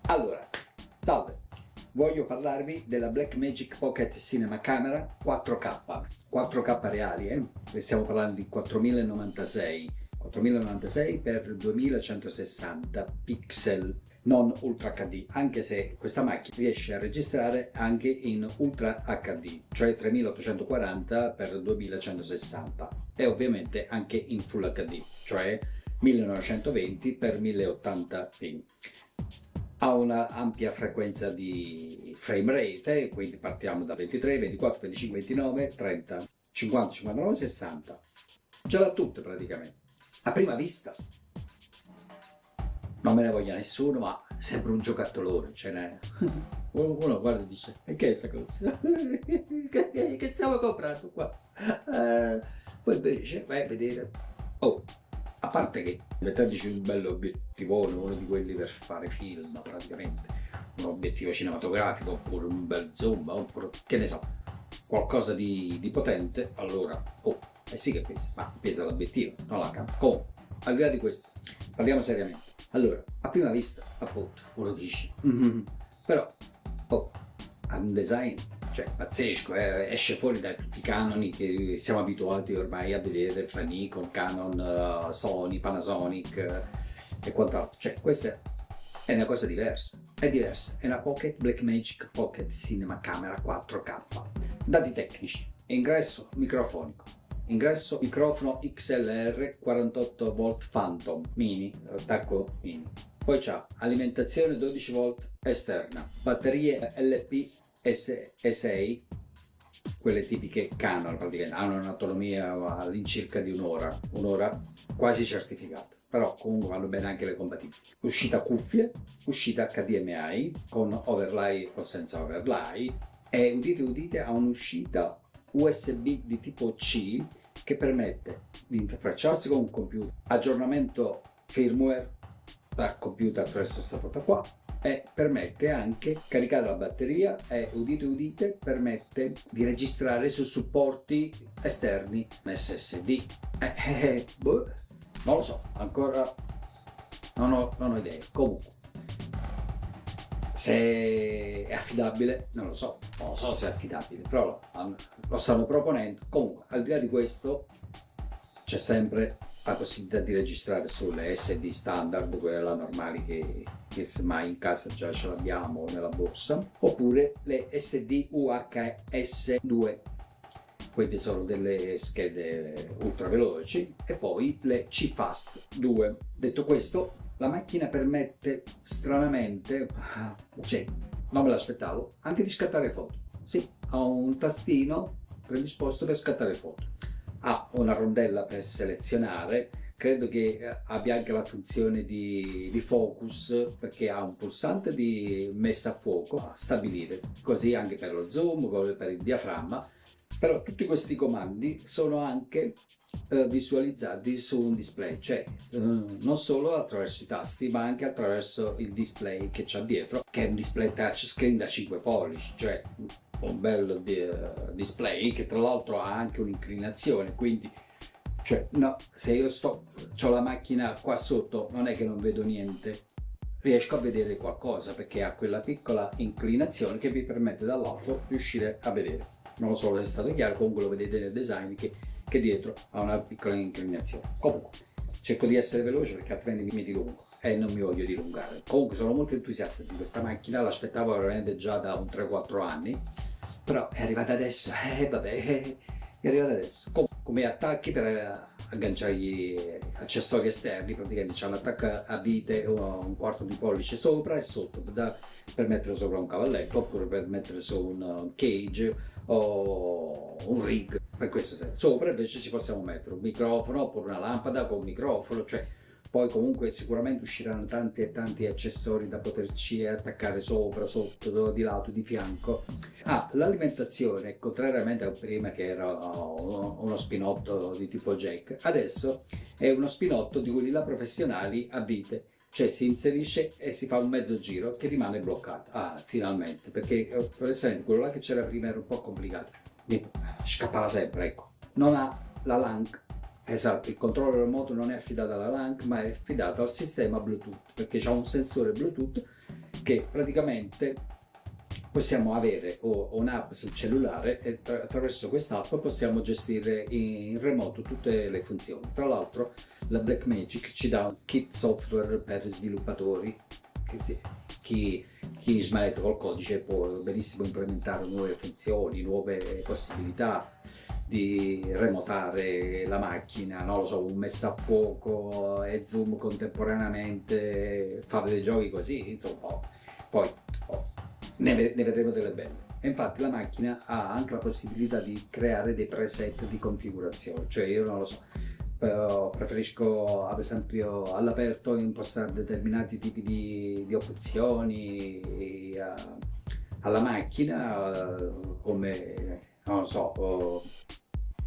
Allora, salve, voglio parlarvi della Blackmagic Pocket Cinema Camera 4K, 4K reali, stiamo parlando di 4096 x 2160 pixel, non Ultra HD, anche se questa macchina riesce a registrare anche in Ultra HD, cioè 3840 x 2160 e ovviamente anche in Full HD, cioè 1920 x 1080p. Ha una ampia frequenza di frame rate, quindi partiamo da 23, 24, 25, 29, 30, 50, 59, 60. Ce l'ha tutte praticamente. A prima vista non me ne voglia nessuno, ma sembra un giocattolone, ce n'è. Uno guarda e dice: e che è questa cosa? che stiamo comprando qua? Poi invece vai a vedere. Oh, a parte che metteteci un bello obiettivone, uno di quelli per fare film praticamente, un obiettivo cinematografico oppure un bel zoom, oppure che ne so, qualcosa di potente, allora, sì che pesa, ma pesa l'obiettivo, non la camera. Comunque, al di là di questo, parliamo seriamente. Allora, a prima vista, appunto, uno dici, però, ha un design, cioè, pazzesco, esce fuori da tutti i canoni che siamo abituati ormai a vedere fra Nikon, Canon, Sony, Panasonic e quant'altro. Cioè, questa è una cosa diversa, è una Blackmagic Pocket Cinema Camera 4K. Dati tecnici: ingresso microfonico, ingresso microfono XLR 48 volt Phantom mini, attacco mini. Poi c'ha alimentazione 12 volt esterna, batterie LP S6, quelle tipiche Canon, praticamente hanno un'autonomia all'incirca di un'ora quasi certificata, però comunque vanno bene anche le compatibili. Uscita cuffie, uscita HDMI con overlay o senza overlay, e udite ha un'uscita USB di tipo C che permette di interfacciarsi con un computer, aggiornamento firmware dal computer attraverso questa porta qua, e permette anche caricare la batteria e udite permette di registrare su supporti esterni SSD. Non lo so, ancora non ho idea. Comunque, se è affidabile non lo so se è affidabile, però lo stanno proponendo. Comunque, al di là di questo, c'è sempre la possibilità di registrare sulle SD standard, quelle normali che semmai in casa già ce l'abbiamo nella borsa, oppure le SD UHS 2, quindi sono delle schede ultra veloci, e poi le CFast 2. Detto questo, la macchina permette stranamente, cioè non me l'aspettavo, anche di scattare foto. Sì, ha un tastino predisposto per scattare foto. Ha una rondella per selezionare, credo che abbia anche la funzione di focus, perché ha un pulsante di messa a fuoco a stabilire, così anche per lo zoom, come per il diaframma. Però tutti questi comandi sono anche visualizzati su un display, cioè non solo attraverso i tasti ma anche attraverso il display che c'è dietro, che è un display touchscreen da 5 pollici, cioè un bel display che tra l'altro ha anche un'inclinazione, quindi cioè, no, se io ho la macchina qua sotto non è che non vedo niente, riesco a vedere qualcosa perché ha quella piccola inclinazione che vi permette dall'alto riuscire a vedere. Non lo so se è stato chiaro, comunque lo vedete nel design che dietro ha una piccola inclinazione. Comunque cerco di essere veloce perché altrimenti mi dilungo e non mi voglio dilungare. Comunque sono molto entusiasta di questa macchina, l'aspettavo veramente già da un 3-4 anni, però è arrivata adesso, è arrivata adesso. Come attacchi per agganciare gli accessori esterni, praticamente c'è un attacco a vite o un quarto di pollice sopra e sotto per mettere sopra un cavalletto, oppure per mettere su un cage o un rig. Per questo senso. Sopra invece ci possiamo mettere un microfono oppure una lampada con un microfono, cioè poi comunque sicuramente usciranno tanti e tanti accessori da poterci attaccare sopra, sotto, di lato, di fianco. L'alimentazione, contrariamente a prima che era uno spinotto di tipo jack, adesso è uno spinotto di quelli là professionali a vite, cioè si inserisce e si fa un mezzo giro che rimane bloccato. Finalmente, perché per esempio quello là che c'era prima era un po' complicato, mi scappava sempre, ecco. Non ha la LANC Esatto, il controllo remoto non è affidato alla LAN, ma è affidato al sistema Bluetooth, perché c'è un sensore Bluetooth che praticamente possiamo avere un'app sul cellulare e attraverso quest'app possiamo gestire in remoto tutte le funzioni. Tra l'altro la Blackmagic ci dà un kit software per sviluppatori. Chi, chi smanetto col codice può benissimo implementare nuove funzioni, nuove possibilità di remotare la macchina, non lo so, un messa a fuoco e zoom contemporaneamente, fare dei giochi così, insomma, poi ne vedremo delle belle. E infatti la macchina ha anche la possibilità di creare dei preset di configurazione, cioè io non lo so, però preferisco ad esempio all'aperto impostare determinati tipi di opzioni alla macchina, come non lo so,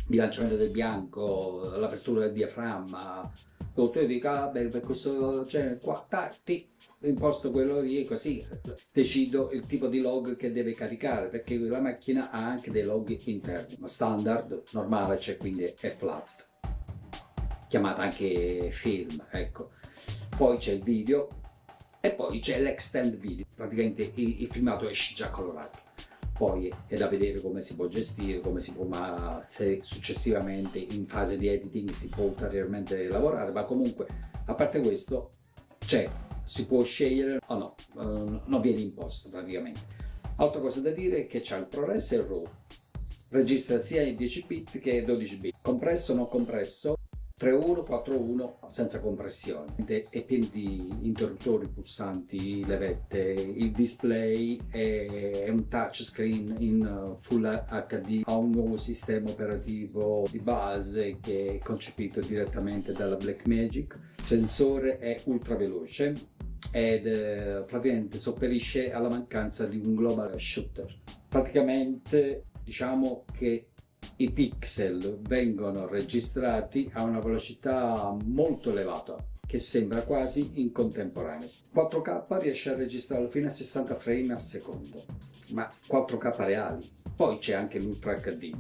bilanciamento del bianco, l'apertura del diaframma, tutto. Io dico, ah, beh, per questo genere qua, ti imposto quello lì e così decido il tipo di log che deve caricare, perché la macchina ha anche dei log interni, ma standard, normale, cioè quindi è flat, chiamata anche film, ecco. Poi c'è il video e poi c'è l'extend video, praticamente il filmato esce già colorato. Poi è da vedere come si può gestire, come si può, ma se successivamente in fase di editing si può ulteriormente lavorare, ma comunque a parte questo si può scegliere o no, non viene imposto praticamente. Altra cosa da dire è che c'è il ProRes e il RAW, registra sia in 10 bit che 12 bit, compresso o non compresso, 3.1, 4.1 senza compressione, è pieno di interruttori, pulsanti, levette, il display è un touchscreen in Full HD, ha un nuovo sistema operativo di base che è concepito direttamente dalla Blackmagic, il sensore è ultra veloce ed praticamente sopperisce alla mancanza di un global shooter. Praticamente diciamo che i pixel vengono registrati a una velocità molto elevata che sembra quasi in contemporanea. 4K riesce a registrarlo fino a 60 frame al secondo, ma 4K reali. Poi c'è anche l'Ultra HD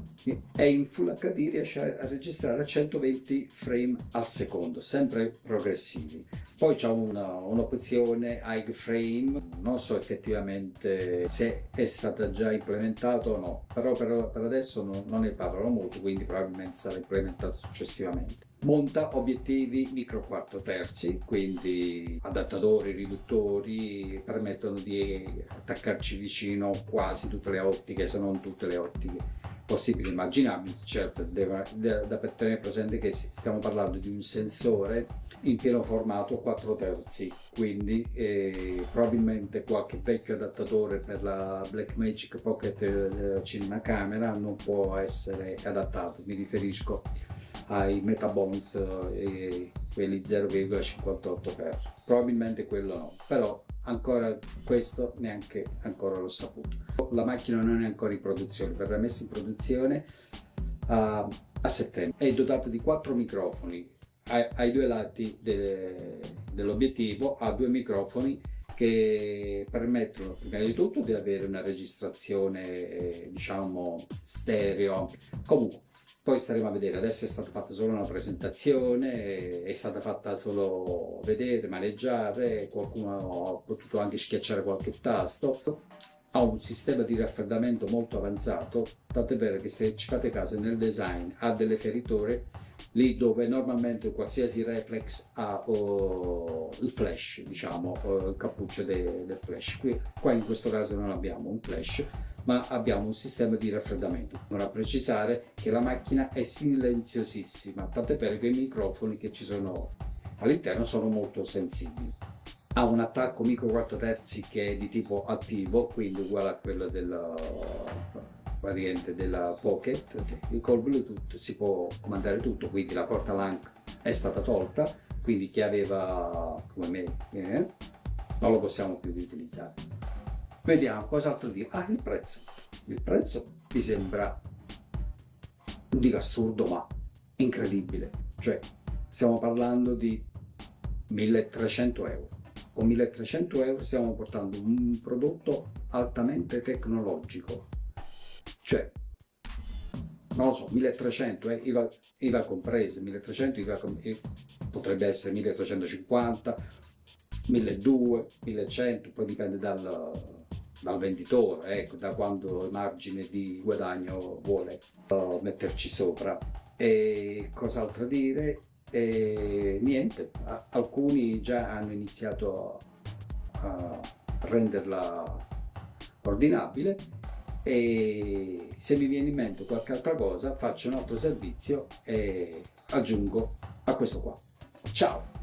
e in Full HD riesce a registrare a 120 frame al secondo, sempre progressivi. Poi c'è un'opzione high frame, non so effettivamente se è stata già implementata o no, però per adesso non ne parlano molto, quindi probabilmente sarà implementato successivamente. Monta obiettivi micro 4 terzi, quindi adattatori, riduttori, permettono di attaccarci vicino quasi tutte le ottiche, se non tutte le ottiche possibili e immaginabili. Certo, da tenere presente che stiamo parlando di un sensore in pieno formato 4 terzi, quindi probabilmente qualche vecchio adattatore per la Blackmagic Pocket Cinema Camera non può essere adattato. Mi riferisco ai Metabones, quelli 0,58 probabilmente quello no, però ancora questo neanche ancora l'ho saputo. La macchina non è ancora in produzione, verrà messa in produzione a settembre. È dotata di 4 microfoni ai due lati dell'obiettivo, ha 2 microfoni che permettono prima di tutto di avere una registrazione diciamo stereo. Comunque poi staremo a vedere, adesso è stata fatta solo una presentazione, è stata fatta solo vedere, maneggiare, qualcuno ha potuto anche schiacciare qualche tasto, ha un sistema di raffreddamento molto avanzato, tant'è vero che se ci fate caso nel design ha delle feritorie lì dove normalmente qualsiasi reflex ha il flash, diciamo, il cappuccio del flash. Qua in questo caso non abbiamo un flash, ma abbiamo un sistema di raffreddamento. Ora precisare che la macchina è silenziosissima, tant'è vero che i microfoni che ci sono all'interno sono molto sensibili. Ha un attacco micro 4 terzi che è di tipo attivo, quindi uguale a quello della variante della Pocket. Col Bluetooth si può comandare tutto, quindi la porta LAN è stata tolta, quindi chi aveva come me non lo possiamo più utilizzare. Vediamo cos'altro dire. Il prezzo mi sembra, non dico assurdo, ma incredibile, cioè stiamo parlando di 1.300 euro. Con 1.300 euro stiamo portando un prodotto altamente tecnologico, cioè non lo so, 1300, IVA compresa, 1300, potrebbe essere 1350, 1200, 1100, poi dipende dal venditore, ecco, da quando il margine di guadagno vuole metterci sopra. E cos'altro dire? Niente, alcuni già hanno iniziato a renderla ordinabile, e se mi viene in mente qualche altra cosa faccio un altro servizio e aggiungo a questo qua. Ciao!